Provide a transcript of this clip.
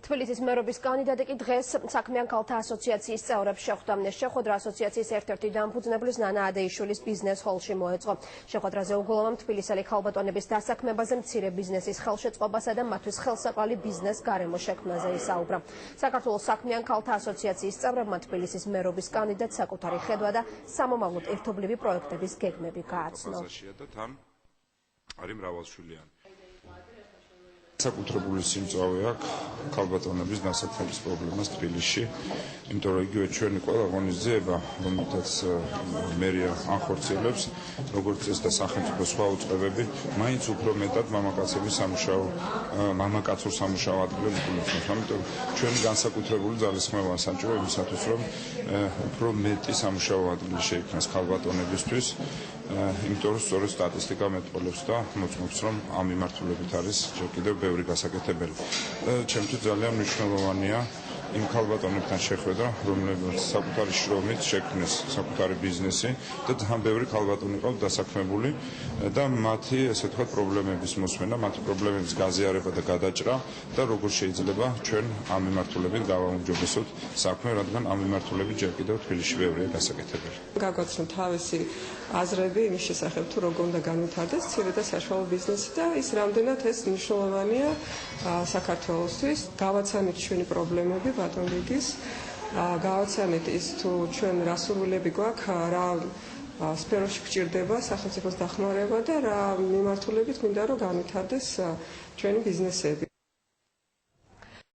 თბილისის მერობის კანდიდატი კი დღეს საქმიან ქალთა ასოციაციის წევრებს შეხვდა. შეხვედრა ასოციაციის ერთ-ერთი დამფუძნებლის ნანა ადეიშვილის ბიზნეს ჰოლში მოეწყო. შეხვედრაზე უგულოვამ თბილისელი ქალბატონების დასაქმებაზე, მცირე ბიზნესის ხელშეწყობასა და მათთვის ხელსაყრელი ბიზნეს გარემო შექმნაზე ისაუბრა. საქართველოს საქმიან ქალთა ასოციაციის წევრებმა თბილისის მერობის კანდიდატს საკუთარი ხედვა და სამომავლოდ ერთობლივი პროექტების გეგმები გააცნო. საკუთრებული სიმწვავე აქვს ქალბატონების დასაქმების პრობლემას თბილისში, იმიტომ რომ იგივე ჩვენი ყველა ღონისძიება, რომელთაც მერია ანხორციელებს, როგორც წესი და სახელმწიფო სხვა უწყებები, მაინც უფრო მეტად მამაკაცურ სამუშაო ადგილებს იგულისხმობს. ამიტომ ჩვენი განსაკუთრებული ძალისხმევაა საჭირო იმისათვის, რომ უფრო მეტი სამუშაო ადგილი შეიქმნას ქალბატონებისთვის, იმიტომ რომ სწორედ სტატისტიკა მეტყოლებს და მოწმობს, რომ ამ მიმართულებით არის ჯერ კიდევ ბევრი გასაკეთებელი. ჩემთვის ძალიან მნიშვნელოვანია იმ ქალბატონებთან შეხვედრა, რომლებიც საკუთარი შრომით შექმნეს საკუთარი ბიზნესი და ძალიან ბევრი ქალბატონი ყავთ დასაქმებული და მათი, ესე ვთქვათ, პრობლემების მოსმენა, მათი პრობლემების გაზიარება და გადაჭრა და როგორ შეიძლება ჩვენ ამ მიმართულებით გავაუმჯობესოთ საქმე, რადგან ამ მიმართულებით ჯერ კიდევ თბილისში ბევრია გასაკეთებელი. გაგვაცნო თავისი აზრები იმის შესახებ, თუ როგორ უნდა განვითარდეს მცირე და საშუალო ბიზნესი და ის რამდენად ეს მნიშვნელოვანია საქართველოსთვის. გავაცანით ჩვენი პრობლემები ბატონ გიგის, გავაცანით ის თუ ჩვენ რა სურვილები გვაქვს, რა სფეროში გვჭირდება სახელმწიფოს დახმარება და რა მიმართულებით მინდა რომ განვითარდეს ჩვენი ბიზნესები.